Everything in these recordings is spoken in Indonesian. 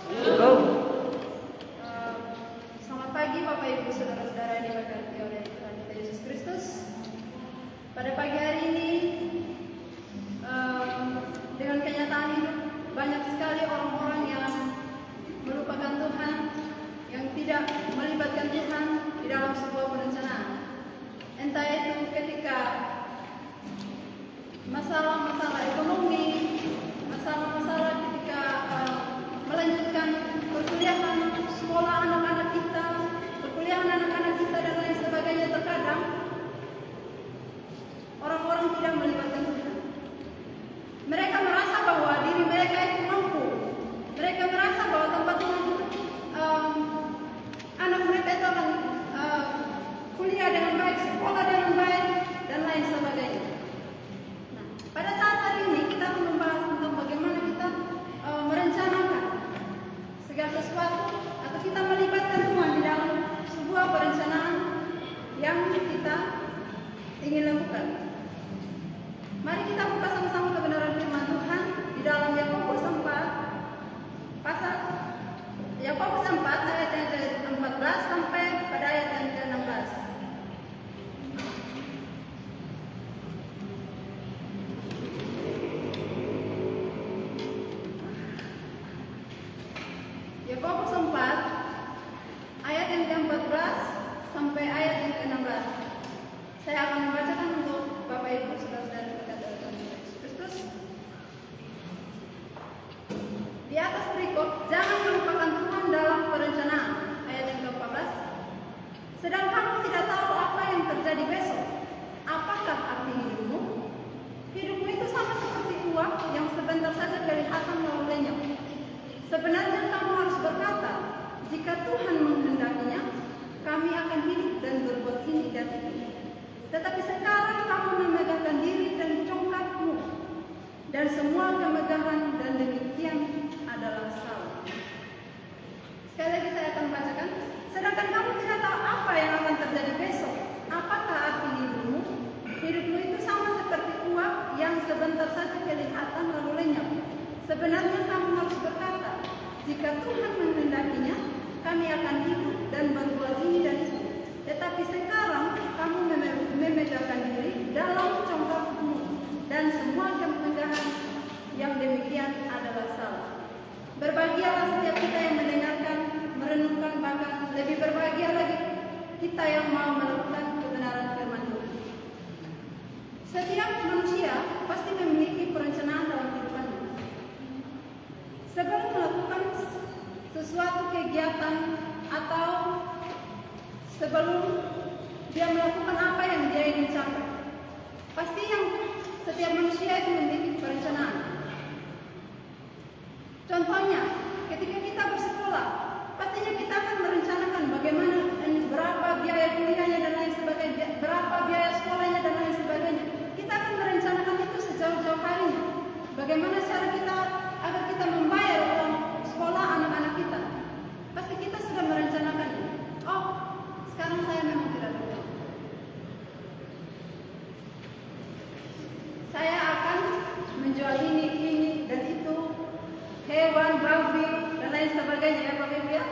Selamat pagi Bapak Ibu Saudara-saudara yang diberkati oleh Tuhan kita Yesus Kristus. Pada pagi hari ini, dengan kenyataan hidup, banyak sekali orang-orang yang melupakan Tuhan, yang tidak melibatkan Tuhan di dalam sebuah perencanaan. Entah itu ketika masalah-masalah ekonomi, masalah-masalah ketika melanjutkan perkuliahan sekolah anak-anak kita, perkuliahan anak-anak kita dan lain sebagainya. Terkadang orang-orang tidak melibatkan Tuhan. Mereka merasa bahwa diri mereka itu mampu. Mereka merasa bahwa tempat Tuhan anak mereka itu akan kuliah dengan baik, sekolah dengan baik dan lain sebagainya. Nah, pada saat hari ini kita akan membahas tentang bagaimana kita merencanakan segala sesuatu atau kita melibatkan Tuhan di dalam sebuah perencanaan yang kita ingin lakukan. Mari kita buka sama-sama kebenaran firman Tuhan di dalam Yakobus 4 pasal Yakobus 4 ayat yang ke-14 sampai pada ayat yang ke-16. Yakobus 4 ayat yang ke-14 sampai ayat yang ke-16. Saya akan membacakan untuk Bapak Ibu Saudara-saudara berkata Tuhan Yesus Kristus. Di atas berikut, jangan melupakan Tuhan dalam perencanaan. Ayat yang ke-14. Sedang kamu tidak tahu apa yang terjadi besok. Apakah arti hidupmu? Hidupmu itu sama seperti uap yang sebentar saja kelihatan lalu lenyap. Sebenarnya kamu harus berkata, jika Tuhan menghendakinya, kami akan hidup dan berbuat ini dan itu. Tetapi sekarang kamu memegahkan diri dan congkakmu, dan semua kemegahan dan demikian adalah salah. Sekali lagi saya akan bacakan. Sedangkan kamu tidak tahu apa yang akan terjadi besok. Apakah arti hidupmu? Hidupmu itu sama seperti uap yang sebentar saja kelihatan lalu lenyap. Sebenarnya kamu harus berkata, jika Tuhan menghendakinya, kami akan hidup dan berbuat ini dan itu. Tetapi sekarang kamu memegahkan diri dalam congkakmu, dan semua kemegahan yang demikian adalah salah. Berbahagialah setiap kita yang mendengarkan, merenungkan, bahkan lebih berbahagia lagi kita yang mau melakukan kebenaran firman Tuhan. Setiap manusia pasti memiliki perencanaan dalam kehidupannya. Sebelum melakukan sesuatu kegiatan atau sebelum dia melakukan apa yang dia ingin capai, pasti yang setiap manusia itu memiliki perencanaan. Contohnya, ketika kita bersekolah, pastinya kita akan merencanakan bagaimana berapa biaya kuliahnya dan lain sebagainya, berapa biaya sekolahnya dan lain sebagainya. Kita akan merencanakan itu sejauh-jauh harinya. Bagaimana cara kita agar kita membayar uang sekolah anak-anak kita. Pasti kita sudah merencanakan. Oh, sekarang saya memang tidak ada uang. Saya akan menjual ini dan itu, hewan, babi dan lain sebagainya ya Bapak Ibu ya.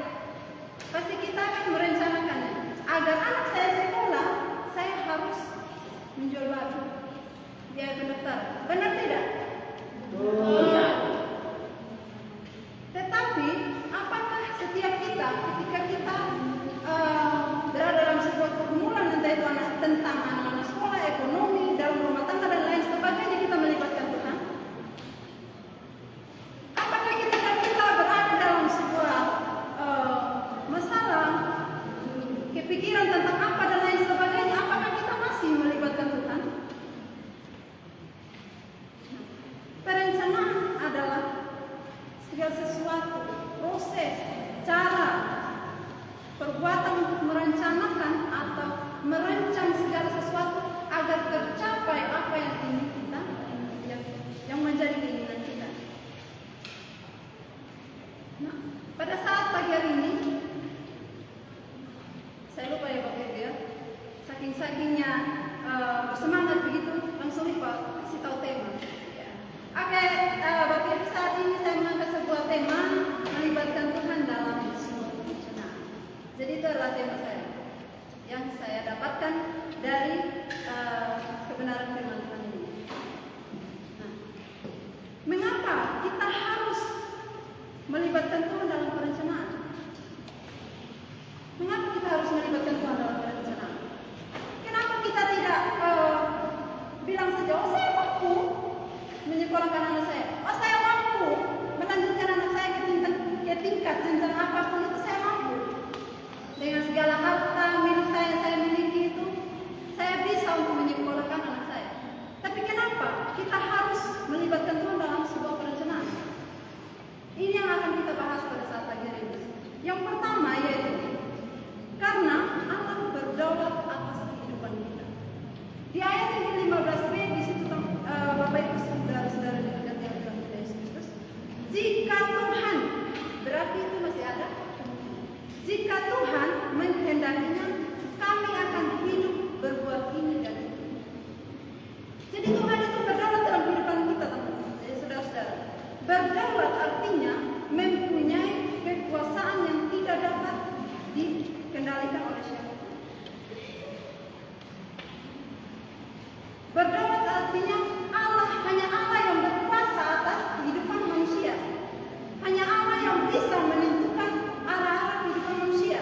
Pasti kita akan merencanakannya. Agar anak saya sekolah, saya harus menjual babi. Biaya pendaftaran. Benar tidak? Iya. Tetapi apakah setiap kita ketika kita berada dalam sebuah pergumulan entah itu tentang anak-anak sekolah, ekonomi, dalam rumah tangga dan lain sebagainya kita melibatkan Tuhan? Apakah ketika kita berada dalam sebuah masalah, kepikiran tentang apa dan lain sebagainya, apakah kita masih melibatkan Tuhan? Perencanaan adalah segala sesuatu, proses, cara, perbuatan untuk merencanakan atau merancang segala sesuatu agar tercapai apa yang ingin kita, yang menjadi keinginan kita. Nah, pada saat pagi hari ini, saya lupa ya Bapak Ibu ya, saking-sakingnya bersemangat begitu, langsung lupa kasih tahu tema. Oke, Bapak Ibu, saat ini saya mengangkat sebuah tema melibatkan melibatkan Tuhan dalam perencanaan. Mengapa kita harus melibatkan Tuhan dalam perencanaan? Kenapa kita tidak bilang saja, oh saya mampu menyekolahkan anak saya, oh saya mampu melanjutkan anak saya ke tingkat jenjang apapun itu saya mampu. Dengan segala harta milik saya miliki itu, saya bisa untuk menyekolahkan anak saya. Tapi kenapa kita harus melibatkan Tuhan dalam sebuah perencanaan? Ini yang akan kita bahas pada saat pagi hari ini. Yang pertama yaitu karena Allah berdaulat atas kehidupan kita. Di ayat yang ke-15b di situ Bapak Ibu saudara-saudara diberkati oleh Tuhan Yesus Kristus. Jika Tuhan, berarti itu masih ada. Jika Tuhan menghendakinya, kami akan hidup berbuat ini dan itu. Jadi Tuhan itu berdaulat dalam kehidupan kita, teman-teman. Jadi saudara-saudara, berdaulat artinya mempunyai kekuasaan yang tidak dapat dikendalikan oleh siapa. Berdaulat artinya hanya Allah yang berkuasa atas kehidupan manusia. Hanya Allah yang bisa menentukan arah-arah kehidupan manusia.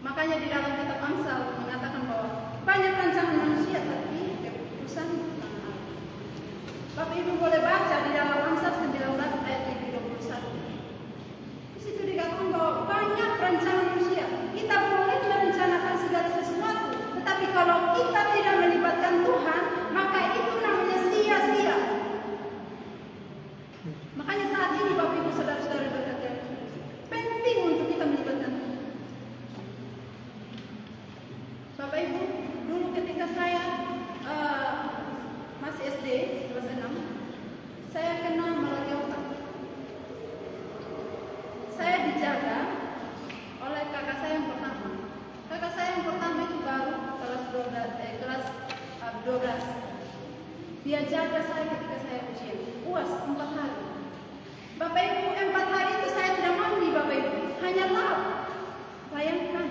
Makanya di dalam kitab Amsal mengatakan bahwa banyak rancangan manusia tapi keputusan tangan Allah. Bapak Ibu boleh baca di dalam Amsal 19 ayat 21. Di situ dikatakan bahwa banyak rancangan manusia. Kita boleh merencanakan segala sesuatu, tetapi kalau kita tidak melibatkan Tuhan, maka itu namanya sia-sia. Makanya saat ini Bapak Ibu saudara-saudara berkata, penting untuk kita melibatkan Tuhan. Bapak Ibu, dulu ketika saya masih SD kelas 6, saya kena malaria otak. Saya dijaga oleh kakak saya yang pertama. Kakak saya yang pertama itu baru kelas 12. Dia jaga saya ketika saya ujian. UAS 4 hari. Bapak Ibu, 4 hari itu saya tidak mandi, Bapak Ibu. Hanya lap. Bayangkan.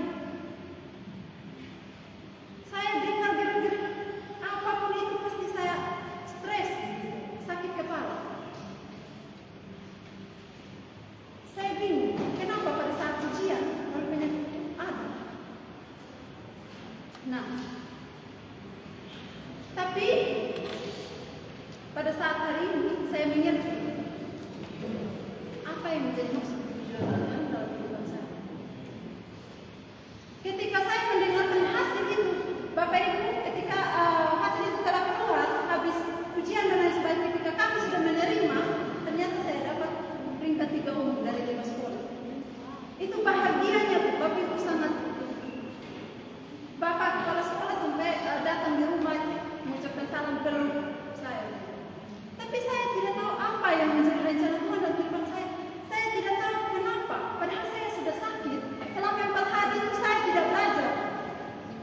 Saya dengar gerak-gerik apapun itu pasti saya stres, sakit kepala. Saya bingung, kenapa pada saat ujian kalau penyakit ada. Nah, tapi pada saat hari ini saya mengerti apa yang menjadi maksud tujuan dalam kehidupan saya. Ketika saya mendengarkan hasil itu, Bapak Ibu, ketika hasil itu telah keluar, habis ujian dan lain sebagainya, ketika kami sudah menerima, ternyata saya dapat peringkat 3 umum dari 5 sekolah. Itu bahagianya Bapak Ibu sangat. Bapak kepala sekolah sampai datang di rumah mengucapkan salam peluk saya. Tapi saya tidak tahu apa yang menjadi rencana Tuhan dalam kehidupan saya. Saya tidak tahu kenapa. Padahal saya sudah sakit. Selama 4 hari itu saya tidak belajar.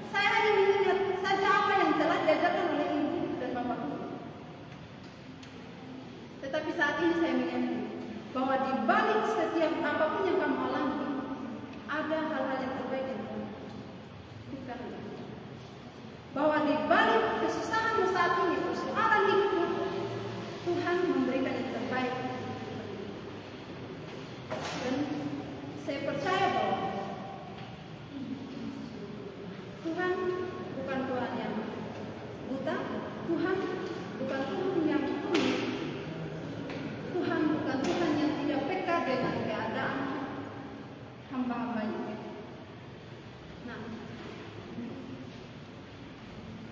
Saya hanya mengingat saja apa yang telah diajarkan oleh ibu dan bapakku. Tetapi saat ini saya mengerti bahwa di balik setiap apapun yang kamu alami, ada hal-hal yang terbaik yang Tuhan. Bukan. Bahwa di balik kesusahanmu saat ini, persoalan hidupmu, Tuhan memberikan yang terbaik. Dan saya percaya bahwa Tuhan bukan Tuhan yang buta, Tuhan bukan Tuhan yang tuli, Tuhan bukan Tuhan yang tidak peka dengan keadaan hamba-hambanya. Nah,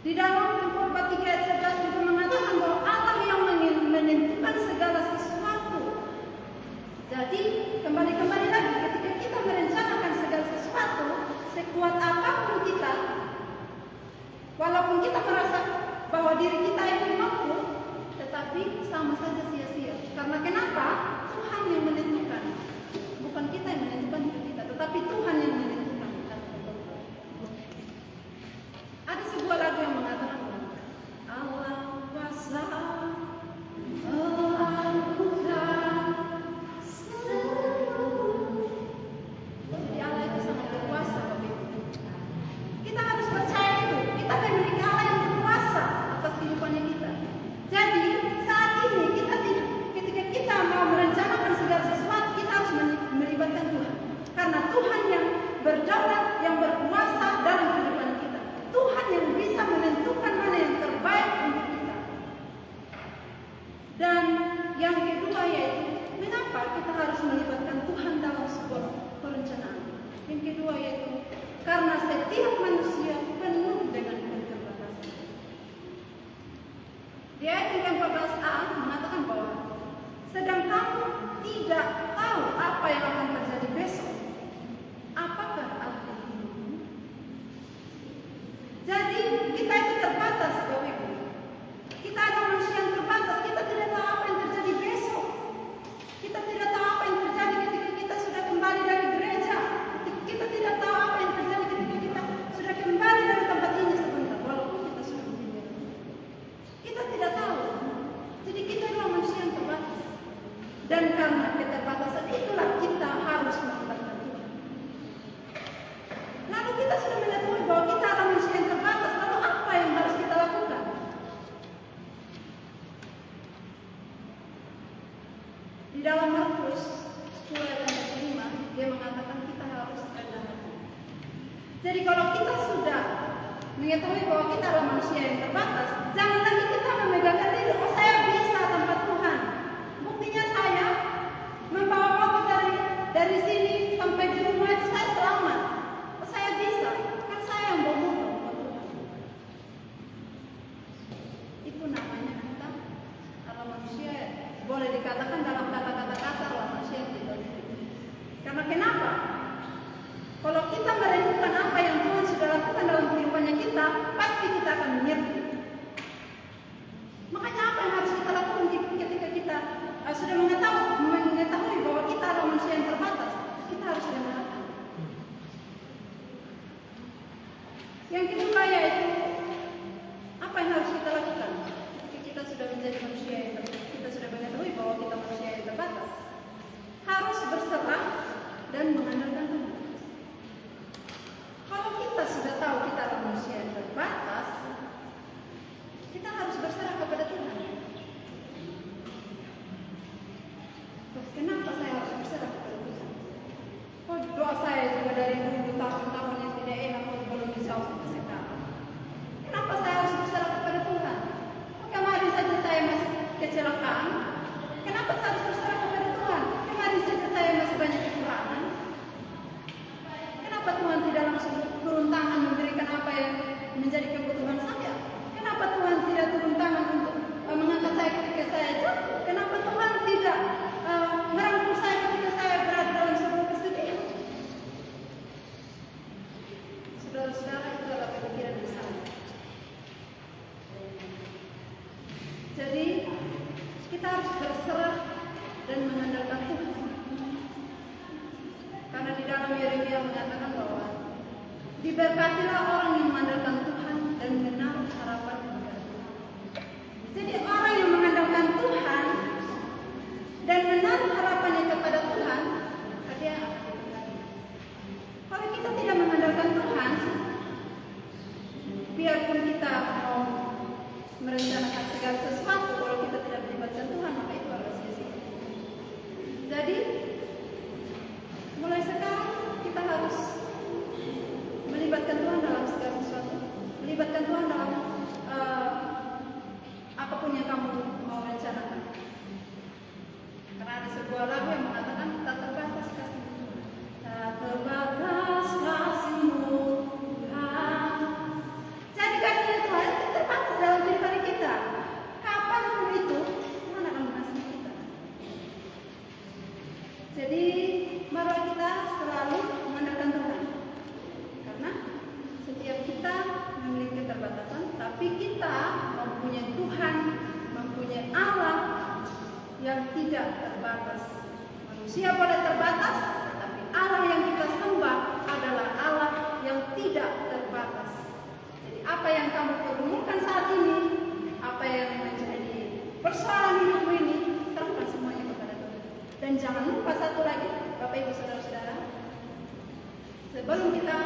di dalam Roma 3 ayat 11 juga mengatakan bahwa Allah yang menentukan segala sesuatu. Jadi kembali lagi ketika kita merencanakan segala sesuatu, sekuat apapun kita, walaupun kita merasa bahwa diri kita itu mampu, tetapi sama saja sia-sia. Karena kenapa? Tuhan yang menentukan, bukan kita yang menentukan hidup kita, tetapi Tuhan yang menentukan. Ada sebuah lagu yang mengatakan Tuhan yang berdaulat, yang berkuasa dalam kehidupan kita. Tuhan yang bisa menentukan mana yang terbaik untuk kita. Dan yang kedua yaitu, mengapa kita harus melibatkan Tuhan dalam sebuah perencanaan? Yang kedua yaitu, karena setiap manusia penuh dengan keterbatasan. Di ayat 14a mengatakan bahwa sedang kamu tidak tahu apa yang akan terjadi besok, apakah arti hidupmu? Jadi kita itu terbatas, Bapak Ibu. Kita adalah manusia yang terbatas. Kita tidak tahu apa yang terjadi besok. Kita tidak tahu apa yang terjadi ketika kita sudah kembali dari gereja. Kita tidak tahu apa yang terjadi ketika kita sudah kembali dari tempat ini sebentar, walaupun kita sudah meninggal. Kita tidak tahu. Jadi kita adalah manusia yang terbatas. Dan karena keterbatasan itulah kita harus melibatkan Tuhan. Lalu kita sudah mengetahui bahwa kita adalah manusia yang terbatas. Lalu apa yang harus kita lakukan? Di dalam Markus 10 ayat 5, dia mengatakan kita harus rendah hati. Jadi kalau kita sudah mengetahui bahwa kita adalah manusia yang terbatas, jangan lagi kita memegangkan diri, oh saya bisa tanpa Tuhan. Buktinya saya membawa motor dari sini sampai di rumah itu saya selamat. Oh, saya bisa, kan saya yang bawa motor. Itu namanya kita adalah manusia, boleh dikatakan dalam kata-kata kasar lah, manusia yang tidak berpikir. Karena kenapa? Kalau kita merenungkan apa yang Tuhan sudah lakukan dalam kehidupannya kita, pasti kita akan menyerbu. Makanya apa yang harus kita lakukan ketika kita sudah mengetahui bahwa kita adalah manusia yang terbatas? Kita harus rendah hati. Yang kedua yaitu, apa yang harus kita lakukan ketika kita sudah menjadi manusia yang terbatas? Kita sudah mengetahui bahwa kita manusia yang terbatas. Harus berserah dan mengandalkan Tuhan. Kalau kita sudah tahu kita adalah manusia yang terbatas, kita harus berserah kepada Tuhan. Kenapa saya harus berserah kepada Tuhan? Oh, doa saya juga dari dulu tahun-tahun yang tidak enak, belum dijawab sampai sekarang. Kenapa saya harus berserah kepada Tuhan? Kemarin saja saya masih kecelakaan. Kenapa saya harus berserah kepada Tuhan? Kemarin saja saya masih banyak kekurangan. Kenapa Tuhan tidak langsung turun tangan memberikan apa yang menjadi kebutuhan saya? Kenapa Tuhan tidak turun tangan untuk mengangkat saya ketika saya jatuh? Kenapa Tuhan tidak merangkul saya ketika saya berada dalam sebuah kesedihan? Saudara-saudara, itu adalah pemikiran besar. Jadi kita harus berserah dan mengandalkan Tuhan. Karena di dalam Yeremia mengatakan bahwa diberkatilah orang yang mengandalkan Tuhan dan menaruh harapan kepada Tuhan. Jadi orang yang mengandalkan Tuhan dan menaruh harapannya kepada Tuhan, dia akan diberkati. Kalau kita tidak mengandalkan Tuhan, biarpun kita mau merencanakan segala sesuatu, kalau kita tidak melibatkan Tuhan, maka itu adalah sia-sia. Jadi mulai sekarang kita harus melibatkan Tuhan dalam segala sesuatu, melibatkan Tuhan dalam apapun yang kamu mau rencanakan. Karena ada sebuah lagu yang mengatakan tak terbatas kasih-Mu Tuhan, tak terbatas kasih-Mu Tuhan. Jadi kasih Tuhan itu terbatas dalam kehidupan kita. Kapanpun itu Tuhan akan mengasihi kita. Jadi marilah kita selalu mengandalkan Tuhan. Karena setiap kita memiliki keterbatasan, tapi kita mempunyai Tuhan, mempunyai Allah yang tidak terbatas. Manusia boleh terbatas, tapi Allah yang kita sembah adalah Allah yang tidak terbatas. Jadi apa yang kamu perlukan saat ini, apa yang menjadi persoalan hidupmu ini, serahkan semuanya kepada Tuhan. Dan jangan lupa satu lagi, Bapak Ibu Saudara-saudara, sebelum kita